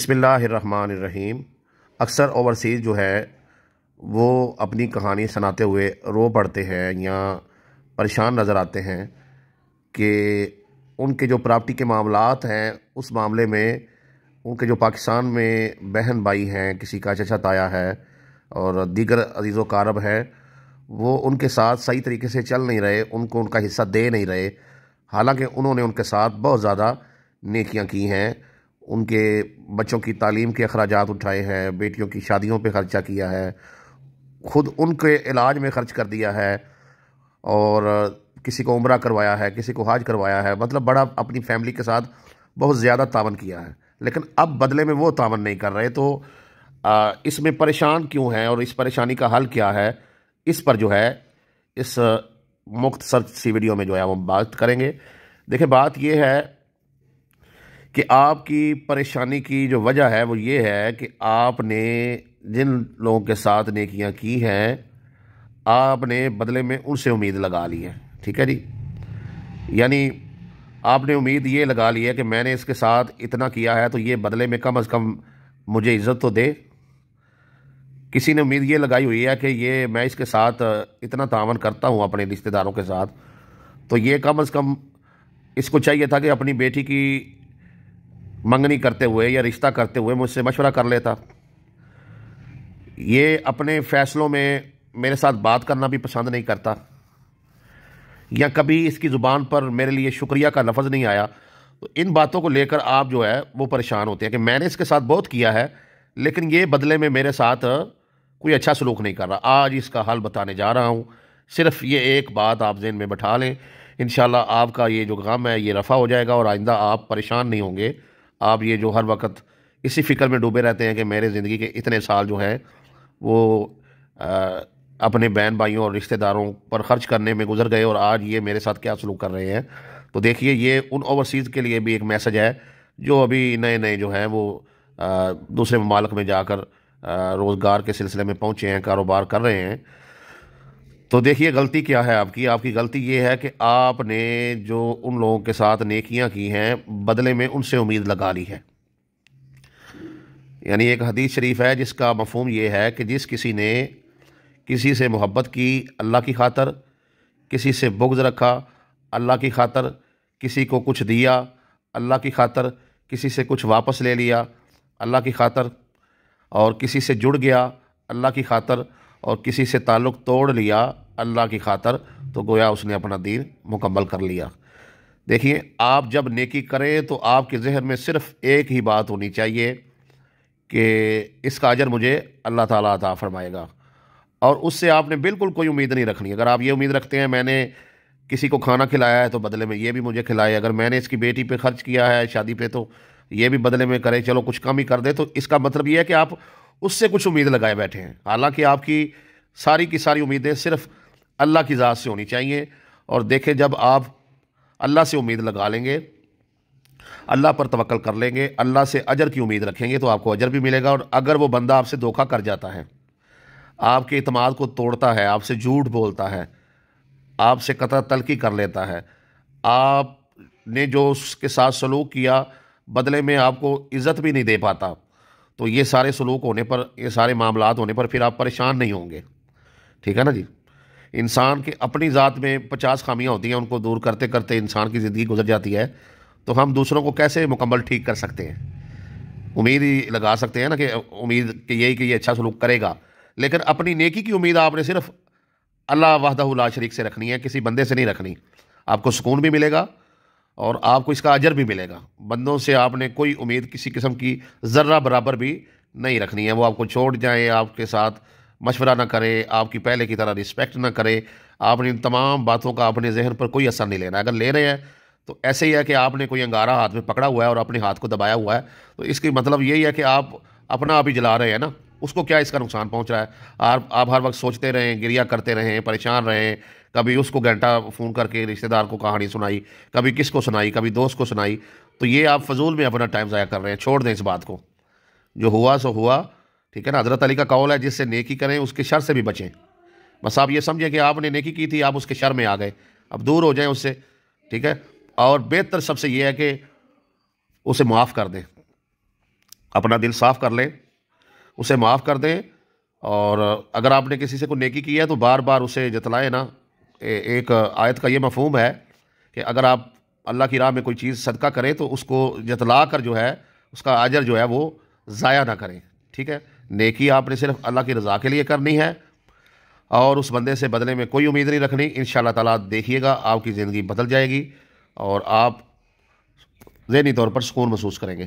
बिस्मिल्लाहिर्रहमानिर्रहीम। अक्सर ओवरसीज़ जो है वो अपनी कहानी सुनाते हुए रो पड़ते हैं या परेशान नज़र आते हैं कि उनके जो प्रॉपर्टी के मामलात हैं उस मामले में उनके जो पाकिस्तान में बहन भाई हैं, किसी का चचा ताया है और दीगर अजीज़ व कारब है, वो उनके साथ सही तरीके से चल नहीं रहे, उनको उनका हिस्सा दे नहीं रहे। हालांकि उन्होंने उनके साथ बहुत ज़्यादा नेकियां की हैं, उनके बच्चों की तालीम के अखराजात उठाए हैं, बेटियों की शादियों पे ख़र्चा किया है, ख़ुद उनके इलाज में ख़र्च कर दिया है और किसी को उम्रा करवाया है, किसी को हज करवाया है। मतलब बड़ा अपनी फैमिली के साथ बहुत ज़्यादा तावन किया है, लेकिन अब बदले में वो तावन नहीं कर रहे। तो इसमें परेशान क्यों हैं और इस परेशानी का हल क्या है, इस पर जो है इस मुख्तसर सी वीडियो में जो है हम बात करेंगे। देखिए, बात ये है कि आपकी परेशानी की जो वजह है वो ये है कि आपने जिन लोगों के साथ नेकियां की हैं, आपने बदले में उनसे उम्मीद लगा ली है। ठीक है जी, यानी आपने उम्मीद ये लगा ली है कि मैंने इसके साथ इतना किया है तो ये बदले में कम से कम मुझे इज़्ज़त तो दे। किसी ने उम्मीद ये लगाई हुई है कि ये मैं इसके साथ इतना तावन करता हूँ अपने रिश्तेदारों के साथ, तो ये कम से कम इसको चाहिए था कि अपनी बेटी की मंगनी करते हुए या रिश्ता करते हुए मुझसे मशवरा कर लेता। ये अपने फ़ैसलों में मेरे साथ बात करना भी पसंद नहीं करता, या कभी इसकी ज़ुबान पर मेरे लिए शुक्रिया का लफ्ज़ नहीं आया। तो इन बातों को लेकर आप जो है वो परेशान होते हैं कि मैंने इसके साथ बहुत किया है, लेकिन ये बदले में मेरे साथ कोई अच्छा सलूक नहीं कर रहा। आज इसका हल बताने जा रहा हूँ। सिर्फ ये एक बात आप ज़हन में बैठा लें, इंशाल्लाह आपका ये जो गम है ये रफ़ा हो जाएगा और आइंदा आप परेशान नहीं होंगे। आप ये जो हर वक्त इसी फ़िक्र में डूबे रहते हैं कि मेरे ज़िंदगी के इतने साल जो हैं वो अपने बहन भाइयों और रिश्तेदारों पर ख़र्च करने में गुजर गए और आज ये मेरे साथ क्या सलूक कर रहे हैं। तो देखिए, ये उन ओवरसीज़ के लिए भी एक मैसेज है जो अभी नए नए जो हैं वो दूसरे ममालिक में जाकर रोज़गार के सिलसिले में पहुँचे हैं, कारोबार कर रहे हैं। तो देखिए, गलती क्या है आपकी गलती ये है कि आपने जो उन लोगों के साथ नेकियां की हैं बदले में उनसे उम्मीद लगा ली है। यानी एक हदीस शरीफ है जिसका मफहूम ये है कि जिस किसी ने किसी से मोहब्बत की अल्लाह की खातर, किसी से बुग़्ज़ रखा अल्लाह की खातर, किसी को कुछ दिया अल्लाह की खातर, किसी से कुछ वापस ले लिया अल्लाह की खातर, और किसी से जुड़ गया अल्लाह की खातर और किसी से ताल्लुक़ तोड़ लिया अल्लाह की खातर, तो गोया उसने अपना दीन मुकम्मल कर लिया। देखिए, आप जब नेकी करें तो आपके जहन में सिर्फ़ एक ही बात होनी चाहिए कि इसका अजर मुझे अल्लाह ताला अता फ़रमाएगा, और उससे आपने बिल्कुल कोई उम्मीद नहीं रखनी। अगर आप ये उम्मीद रखते हैं मैंने किसी को खाना खिलाया है तो बदले में ये भी मुझे खिलाए, अगर मैंने इसकी बेटी पे खर्च किया है शादी पे तो ये भी बदले में करे, चलो कुछ कम ही कर दे, तो इसका मतलब ये है कि आप उससे कुछ उम्मीद लगाए बैठे हैं। हालांकि आपकी सारी की सारी उम्मीदें सिर्फ अल्लाह की ज़ात से होनी चाहिए। और देखें, जब आप अल्लाह से उम्मीद लगा लेंगे, अल्लाह पर तवक्कल कर लेंगे, अल्लाह से अजर की उम्मीद रखेंगे, तो आपको अजर भी मिलेगा। और अगर वो बंदा आपसे धोखा कर जाता है, आपके इत्मीनान को तोड़ता है, आपसे झूठ बोलता है, आपसे कतरा तलकी कर लेता है, आपने जो उसके साथ सलूक किया बदले में आपको इज़्ज़त भी नहीं दे पाता, तो ये सारे सलूक होने पर, ये सारे मामलात होने पर फिर आप परेशान नहीं होंगे। ठीक है ना जी। इंसान के अपनी ज़ात में 50 खामियां होती हैं, उनको दूर करते करते इंसान की ज़िंदगी गुजर जाती है, तो हम दूसरों को कैसे मुकम्मल ठीक कर सकते हैं। उम्मीद ही लगा सकते हैं ना कि उम्मीद कि यही कि ये अच्छा सलूक करेगा, लेकिन अपनी नेकी की उम्मीद आपने सिर्फ अल्लाह वहदहू ला शरीक से रखनी है, किसी बंदे से नहीं रखनी। आपको सुकून भी मिलेगा और आपको इसका अजर भी मिलेगा। बंदों से आपने कोई उम्मीद किसी किस्म की ज़र्रा बराबर भी नहीं रखनी है। वो आपको छोड़ जाएं, आपके साथ मशवरा ना करें, आपकी पहले की तरह रिस्पेक्ट ना करें, आपने इन तमाम बातों का अपने जहन पर कोई असर नहीं लेना। अगर ले रहे हैं तो ऐसे ही है कि आपने कोई अंगारा हाथ में पकड़ा हुआ है और अपने हाथ को दबाया हुआ है, तो इसकी मतलब यही है कि आप अपना आप ही जला रहे हैं ना, उसको क्या इसका नुकसान पहुंच रहा है। आप हर वक्त सोचते रहें, गिरिया करते रहें, परेशान रहें, कभी उसको घंटा फ़ोन करके रिश्तेदार को कहानी सुनाई, कभी किसको सुनाई, कभी दोस्त को सुनाई, तो ये आप फजूल में अपना टाइम ज़ाया कर रहे हैं। छोड़ दें इस बात को, जो हुआ सो हुआ। ठीक है ना। हज़रत अली का कौल है, जिससे नेकी करें उसके शर से भी बचें। बस आप ये समझें कि आपने नेकी की थी, आप उसके शर में आ गए, अब दूर हो जाएं उससे। ठीक है। और बेहतर सबसे ये है कि उसे माफ़ कर दें। اپنا دل صاف کر لیں، اسے معاف کر دیں، اور اگر آپ نے کسی سے کوئی نیکی کی ہے تو بار بار اسے جتلائیں نا۔ ایک آیت کا یہ مفہوم ہے کہ اگر آپ اللہ کی راہ میں کوئی چیز صدقہ کریں تو اس کو جتلا کر جو ہے اس کا اجر جو ہے وہ ضائع نہ کریں، ٹھیک ہے۔ نیکی آپ نے صرف اللہ کی رضا کے لیے کرنی ہے، اور اس بندے سے بدلے میں کوئی امید نہیں رکھنی۔ انشاءاللہ تعالیٰ دیکھیے گا آپ کی زندگی بدل جائے گی، اور آپ ذہنی طور پر سکون محسوس کریں گے۔